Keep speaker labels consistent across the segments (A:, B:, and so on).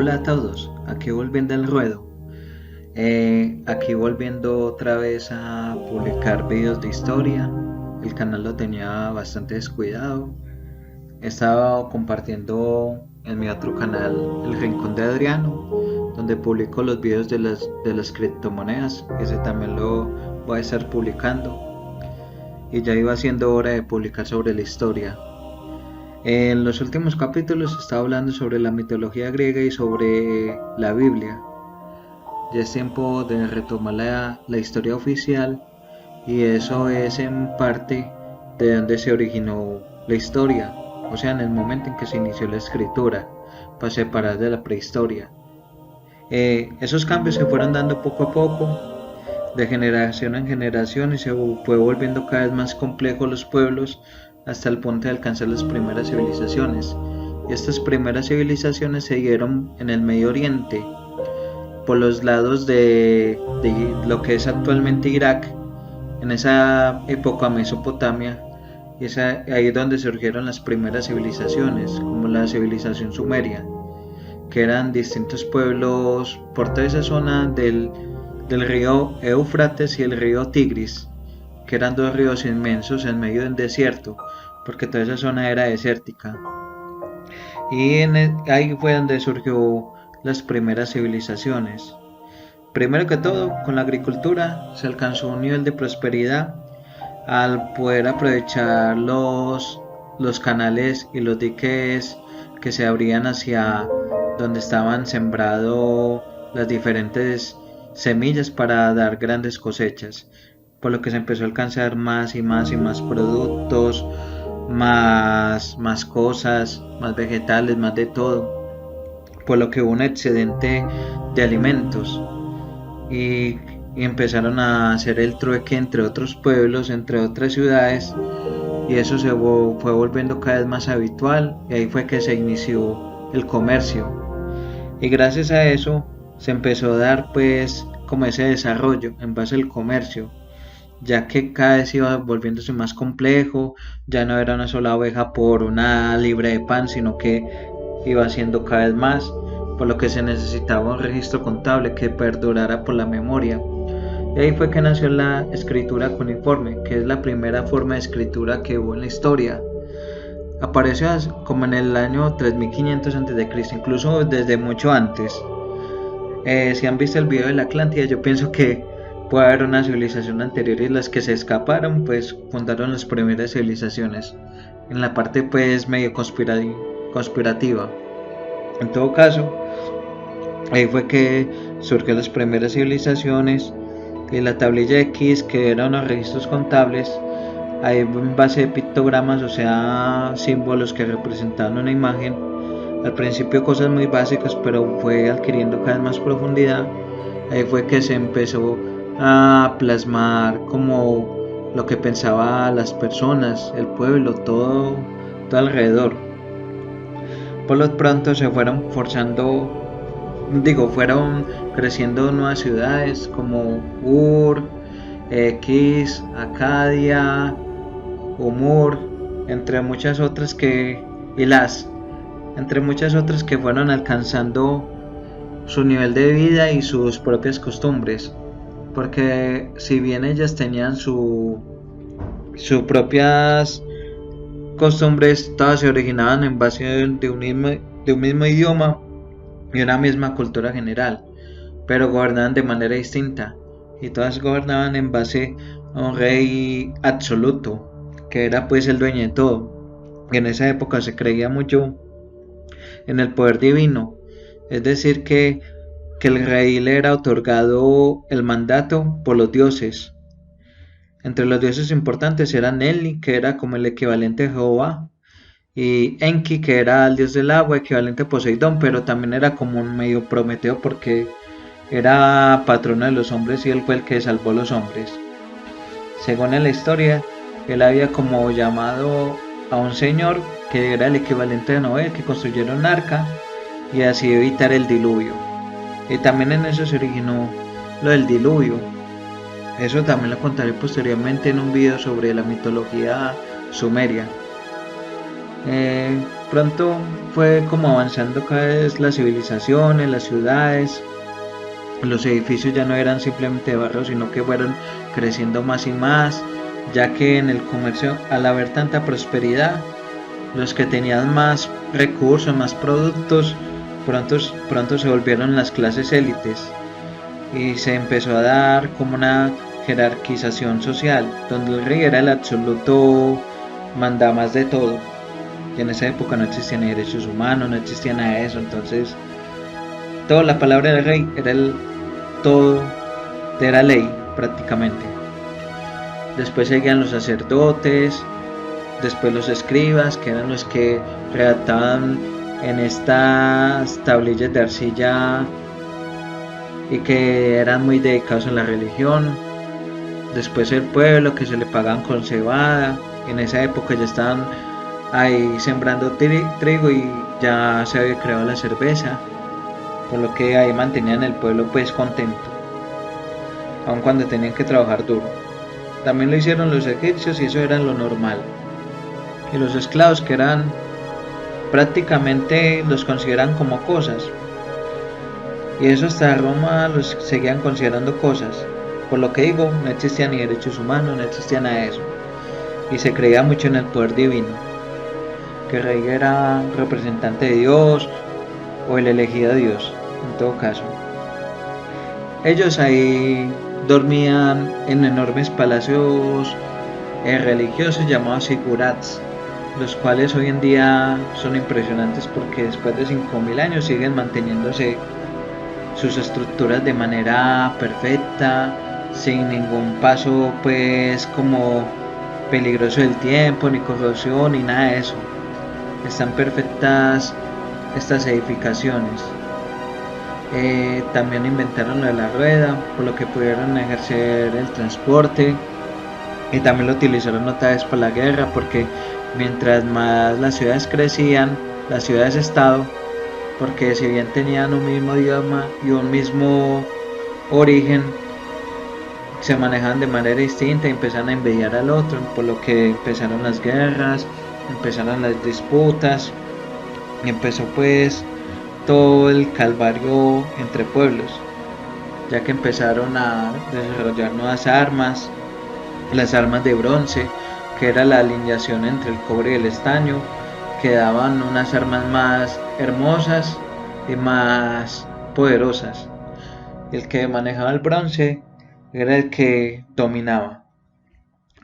A: Hola a todos, aquí volviendo al ruedo. Aquí volviendo otra vez a publicar videos de historia. El canal lo tenía bastante descuidado. He estado compartiendo en mi otro canal, El Rincón de Adriano, donde publico los videos de las criptomonedas. Ese también lo voy a estar publicando. Y ya iba siendo hora de publicar sobre la historia. En los últimos capítulos estaba hablando sobre la mitología griega y sobre la Biblia. Ya es tiempo de retomar la historia oficial, y eso es en parte de donde se originó la historia, o sea, en el momento en que se inició la escritura, para separar de la prehistoria. Esos cambios se fueron dando poco a poco, de generación en generación, y se fue volviendo cada vez más complejos los pueblos hasta el punto de alcanzar las primeras civilizaciones. Y estas primeras civilizaciones se dieron en el Medio Oriente, por los lados de lo que es actualmente Irak, en esa época Mesopotamia, y ahí es donde surgieron las primeras civilizaciones, como la civilización sumeria, que eran distintos pueblos por toda esa zona del río Éufrates y el río Tigris, que eran dos ríos inmensos en medio del desierto, porque toda esa zona era desértica. Y ahí fue donde surgió las primeras civilizaciones. Primero que todo, con la agricultura se alcanzó un nivel de prosperidad al poder aprovechar los canales y los diques que se abrían hacia donde estaban sembrados las diferentes semillas para dar grandes cosechas, por lo que se empezó a alcanzar más y más y más productos, más cosas, más vegetales, más de todo, por lo que hubo un excedente de alimentos. Y, y empezaron a hacer el trueque entre otros pueblos, entre otras ciudades, y eso fue volviendo cada vez más habitual, y ahí fue que se inició el comercio. Y gracias a eso se empezó a dar pues como ese desarrollo en base al comercio, ya que cada vez iba volviéndose más complejo. Ya no era una sola oveja por una libra de pan, sino que iba siendo cada vez más, por lo que se necesitaba un registro contable que perdurara por la memoria. Y ahí fue que nació la escritura cuneiforme, que es la primera forma de escritura que hubo en la historia. Apareció como en el año 3500 a.C., incluso desde mucho antes. Si han visto el video de la Atlántida, yo pienso que puede haber una civilización anterior, y las que se escaparon pues fundaron las primeras civilizaciones, en la parte pues medio conspirativa. En todo caso, ahí fue que surgieron las primeras civilizaciones, y la tablilla X, que eran unos registros contables, ahí en base de pictogramas, o sea, símbolos que representaban una imagen. Al principio cosas muy básicas, pero fue adquiriendo cada vez más profundidad. Ahí fue que se empezó a plasmar como lo que pensaban las personas, el pueblo, todo alrededor. Por lo pronto se fueron creciendo nuevas ciudades como Ur, X, Acadia, Umur, entre muchas otras entre muchas otras que fueron alcanzando su nivel de vida y sus propias costumbres, porque si bien ellas tenían sus propias costumbres, todas se originaban en base de un mismo idioma y una misma cultura general, pero gobernaban de manera distinta, y todas gobernaban en base a un rey absoluto, que era pues el dueño de todo. Y en esa época se creía mucho en el poder divino, es decir, que el rey le era otorgado el mandato por los dioses. Entre los dioses importantes eran Enlil, que era como el equivalente de Jehová, y Enki, que era el dios del agua, equivalente a Poseidón, pero también era como un medio Prometeo, porque era patrono de los hombres, y él fue el que salvó a los hombres. Según en la historia, él había como llamado a un señor que era el equivalente de Noé, que construyera un arca y así evitar el diluvio. Y también en eso se originó lo del diluvio. Eso también lo contaré posteriormente en un video sobre la mitología sumeria. pronto fue como avanzando cada vez la civilización en las ciudades. Los edificios ya no eran simplemente barrios, sino que fueron creciendo más y más, ya que en el comercio, al haber tanta prosperidad, los que tenían más recursos, más productos, pronto se volvieron las clases élites y se empezó a dar como una jerarquización social, donde el rey era el absoluto mandamás de todo. Y en esa época no existían derechos humanos, no existía nada de eso, entonces toda la palabra del rey era todo, era ley prácticamente. Después seguían los sacerdotes, después los escribas, que eran los que redactaban en estas tablillas de arcilla y que eran muy dedicados en la religión. Después el pueblo, que se le pagaban con cebada. En esa época ya estaban ahí sembrando trigo y ya se había creado la cerveza, por lo que ahí mantenían el pueblo pues contento, aun cuando tenían que trabajar duro. También lo hicieron los egipcios y eso era lo normal. Y los esclavos, que eran prácticamente, los consideran como cosas, y eso hasta Roma los seguían considerando cosas. Por lo que digo, no existían ni derechos humanos, no existía nada de eso, y se creía mucho en el poder divino, que el rey era representante de Dios o el elegido de Dios, en todo caso. Ellos ahí dormían en enormes palacios religiosos llamados zigurats, los cuales hoy en día son impresionantes porque después de 5000 años siguen manteniéndose sus estructuras de manera perfecta, sin ningún paso pues como peligroso del tiempo, ni corrosión, ni nada de eso. Están perfectas estas edificaciones. También inventaron lo de la rueda, por lo que pudieron ejercer el transporte, y también lo utilizaron otra vez para la guerra, porque mientras más las ciudades crecían, las ciudades-estado, porque si bien tenían un mismo idioma y un mismo origen, se manejaban de manera distinta y empezaron a envidiar al otro, por lo que empezaron las guerras, empezaron las disputas, y empezó pues todo el calvario entre pueblos, ya que empezaron a desarrollar nuevas armas, las armas de bronce, que era la alineación entre el cobre y el estaño, que daban unas armas más hermosas y más poderosas. El que manejaba el bronce era el que dominaba,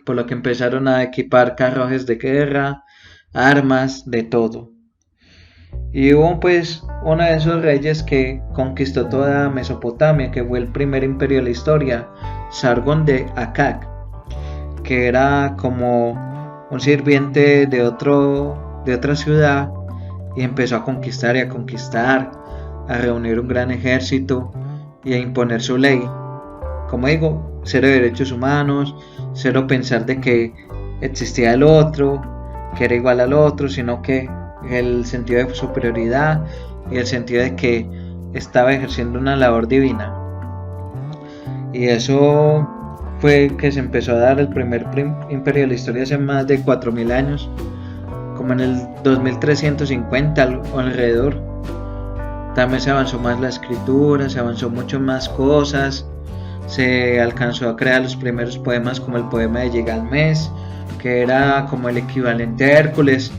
A: por lo que empezaron a equipar carruajes de guerra, armas, de todo. Y hubo pues uno de esos reyes que conquistó toda Mesopotamia, que fue el primer imperio de la historia, Sargón de Akkad, que era como un sirviente de otra ciudad, y empezó a conquistar y a conquistar, a reunir un gran ejército y a imponer su ley. Como digo, cero derechos humanos, cero pensar de que existía el otro, que era igual al otro, sino que el sentido de superioridad y el sentido de que estaba ejerciendo una labor divina. Y eso fue que se empezó a dar el primer imperio de la historia hace más de 4000 años, como en el 2350 o alrededor. También se avanzó más la escritura, se avanzó mucho más cosas, se alcanzó a crear los primeros poemas, como el poema de Gilgamesh, que era como el equivalente a Hércules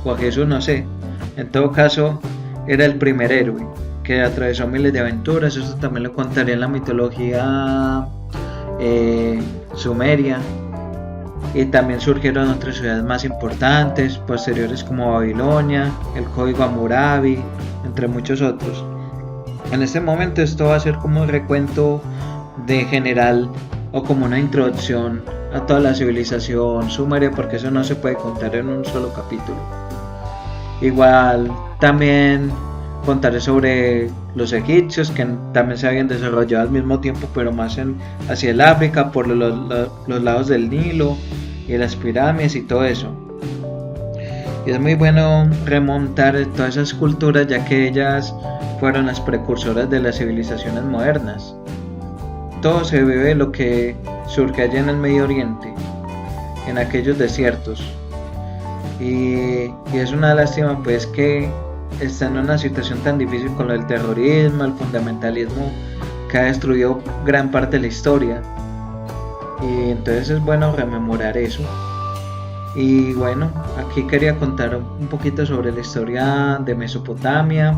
A: o a Jesús, no sé. En todo caso, era el primer héroe que atravesó miles de aventuras. Eso también lo contaría en la mitología sumeria. Y también surgieron otras ciudades más importantes posteriores, como Babilonia, el Código Hammurabi, entre muchos otros. En este momento esto va a ser como un recuento de general o como una introducción a toda la civilización sumeria, porque eso no se puede contar en un solo capítulo. Igual también contaré sobre los egipcios, que también se habían desarrollado al mismo tiempo, pero más hacia el África, por los lados del Nilo y las pirámides y todo eso. Y es muy bueno remontar todas esas culturas, ya que ellas fueron las precursoras de las civilizaciones modernas. Todo se debe de lo que surge allá en el Medio Oriente, en aquellos desiertos. y es una lástima pues que está en una situación tan difícil con lo del terrorismo, el fundamentalismo que ha destruido gran parte de la historia, y entonces es bueno rememorar eso. Y bueno, aquí quería contar un poquito sobre la historia de Mesopotamia,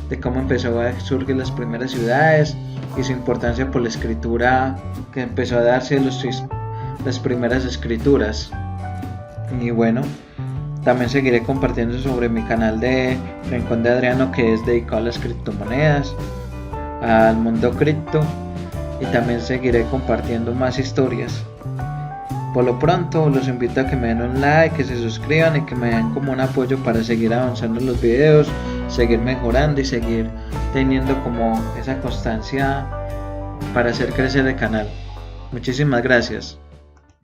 A: de cómo empezó a surgir las primeras ciudades y su importancia por la escritura que empezó a darse las primeras escrituras. Y bueno, también seguiré compartiendo sobre mi canal de Rincón de Adriano, que es dedicado a las criptomonedas, al mundo cripto, y también seguiré compartiendo más historias. Por lo pronto los invito a que me den un like, que se suscriban y que me den como un apoyo para seguir avanzando en los videos, seguir mejorando y seguir teniendo como esa constancia para hacer crecer el canal. Muchísimas gracias.